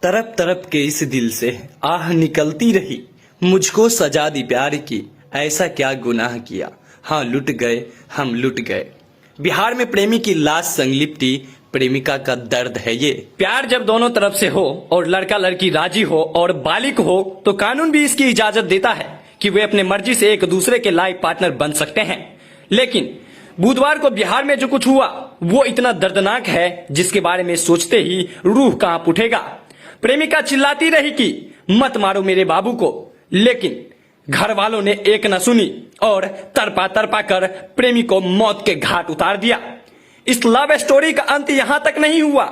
तरफ तरफ के इस दिल से आह निकलती रही, मुझको सजा दी प्यार की, ऐसा क्या गुनाह किया, हाँ लुट गए हम लुट गए। बिहार में प्रेमी की लाश संग लिपटी प्रेमिका का दर्द है ये। प्यार जब दोनों तरफ से हो और लड़का लड़की राजी हो और बालिग हो तो कानून भी इसकी इजाजत देता है कि वे अपने मर्जी से एक दूसरे के लाइफ पार्टनर बन सकते हैं। लेकिन बुधवार को बिहार में जो कुछ हुआ वो इतना दर्दनाक है जिसके बारे में सोचते ही रूह कांप उठेगा। प्रेमिका चिल्लाती रही कि मत मारो मेरे बाबू को, लेकिन घर वालों ने एक न सुनी और तरपा तरपा कर प्रेमी को मौत के घाट उतार दिया। इस लव स्टोरी का अंत यहां तक नहीं हुआ।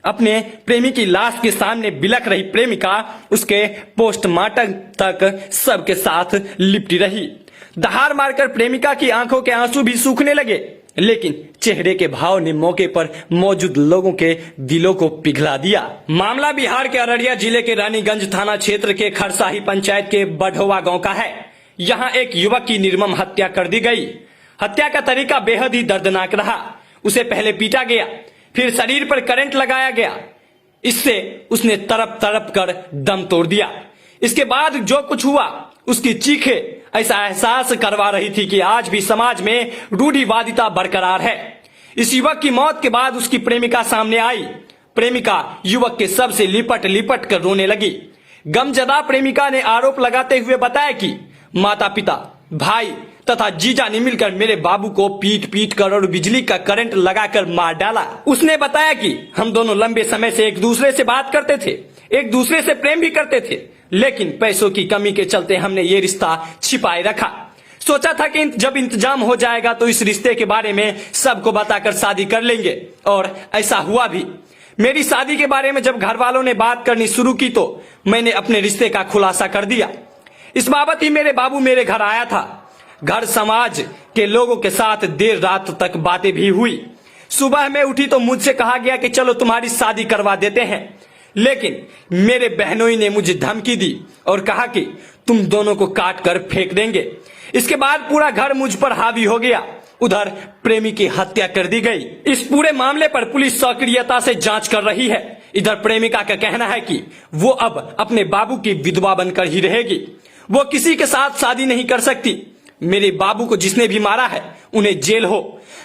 अपने प्रेमी की लाश के सामने बिलख रही प्रेमिका उसके पोस्टमार्टम तक सबके साथ लिपटी रही। दहाड़ मारकर प्रेमिका की आंखों के आंसू भी सूखने लगे, लेकिन चेहरे के भाव ने मौके पर मौजूद लोगों के दिलों को पिघला दिया। मामला बिहार के अररिया जिले के रानीगंज थाना क्षेत्र के खरसाही पंचायत के बढ़ोवा गांव का है। यहां एक युवक की निर्मम हत्या कर दी गई। हत्या का तरीका बेहद ही दर्दनाक रहा। उसे पहले पीटा गया, फिर शरीर पर करंट लगाया गया। इससे उसने तड़प तड़प कर दम तोड़ दिया। इसके बाद जो कुछ हुआ उसकी चीखें ऐसा एहसास करवा रही थी कि आज भी समाज में रूढ़िवादिता बरकरार है। इस युवक की मौत के बाद उसकी प्रेमिका सामने आई। प्रेमिका युवक के शव से लिपट लिपट कर रोने लगी। गमजदा प्रेमिका ने आरोप लगाते हुए बताया कि माता पिता, भाई तथा जीजा ने मिलकर मेरे बाबू को पीट पीट कर और बिजली का करंट लगाकर मार डाला। उसने बताया कि हम दोनों लंबे समय से एक दूसरे से बात करते थे, एक दूसरे से प्रेम भी करते थे, लेकिन पैसों की कमी के चलते हमने ये रिश्ता छिपाए रखा। सोचा था कि जब इंतजाम हो जाएगा तो इस रिश्ते के बारे में सबको बताकर शादी कर लेंगे, और ऐसा हुआ भी। मेरी शादी के बारे में जब घर वालों ने बात करनी शुरू की तो मैंने अपने रिश्ते का खुलासा कर दिया। इस बाबत ही मेरे बाबू मेरे घर आया था। घर समाज के लोगों के साथ देर रात तक बातें भी हुई। सुबह में उठी तो मुझसे कहा गया कि चलो तुम्हारी शादी करवा देते हैं, लेकिन मेरे बहनोई ने मुझे धमकी दी और कहा कि तुम दोनों को काट कर फेंक देंगे। इसके बाद पूरा घर मुझ पर हावी हो गया। उधर प्रेमी की हत्या कर दी गई। इस पूरे मामले पर पुलिस सक्रियता से जांच कर रही है। इधर प्रेमिका का कहना है कि वो अब अपने बाबू की विधवा बनकर ही रहेगी। वो किसी के साथ शादी नहीं कर सकती। मेरे बाबू को जिसने भी मारा है उन्हें जेल हो।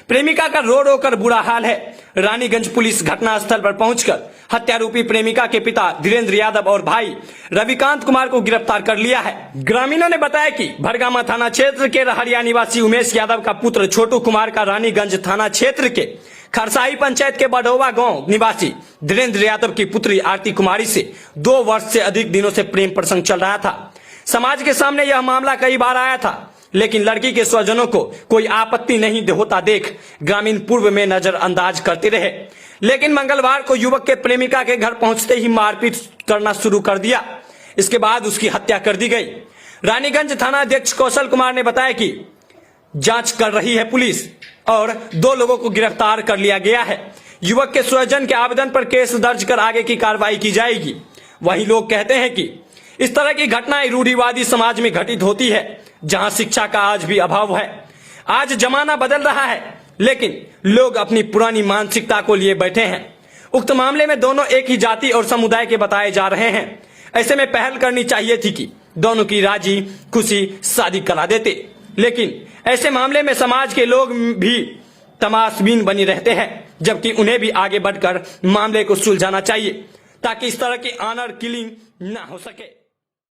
प्रेमिका का रो रो कर बुरा हाल है। रानीगंज पुलिस घटनास्थल पर पहुंचकर हत्यारूपी प्रेमिका के पिता धीरेन्द्र यादव और भाई रविकांत कुमार को गिरफ्तार कर लिया है। ग्रामीणों ने बताया कि भरगामा थाना क्षेत्र के रहरिया निवासी उमेश यादव का पुत्र छोटू कुमार का रानीगंज थाना क्षेत्र के खरसाही पंचायत के बढ़ोवा गांव निवासी धीरेन्द्र यादव की पुत्री आरती कुमारी से 2 वर्ष से अधिक दिनों से प्रेम प्रसंग चल रहा था। समाज के सामने यह मामला कई बार आया था, लेकिन लड़की के स्वजनों को कोई आपत्ति नहीं होता देख ग्रामीण पूर्व में नजरअंदाज करते रहे। लेकिन मंगलवार को युवक के प्रेमिका के घर पहुंचते ही मारपीट करना शुरू कर दिया। इसके बाद उसकी हत्या कर दी गई। रानीगंज थाना अध्यक्ष कौशल कुमार ने बताया कि जांच कर रही है पुलिस और 2 लोगों को गिरफ्तार कर लिया गया है। युवक के स्वजन के आवेदन पर केस दर्ज कर आगे की कार्रवाई की जाएगी। वहीं लोग कहते हैं कि इस तरह की घटनाएं रूढ़िवादी समाज में घटित होती है, जहां शिक्षा का आज भी अभाव है। आज जमाना बदल रहा है, लेकिन लोग अपनी पुरानी मानसिकता को लिए बैठे हैं। उक्त मामले में दोनों एक ही जाति और समुदाय के बताए जा रहे हैं। ऐसे में पहल करनी चाहिए थी कि दोनों की राजी खुशी शादी करा देते, लेकिन ऐसे मामले में समाज के लोग भी तमाशबीन बनी रहते हैं, जबकि उन्हें भी आगे बढ़कर मामले को सुलझाना चाहिए ताकि इस तरह की ऑनर किलिंग ना हो सके।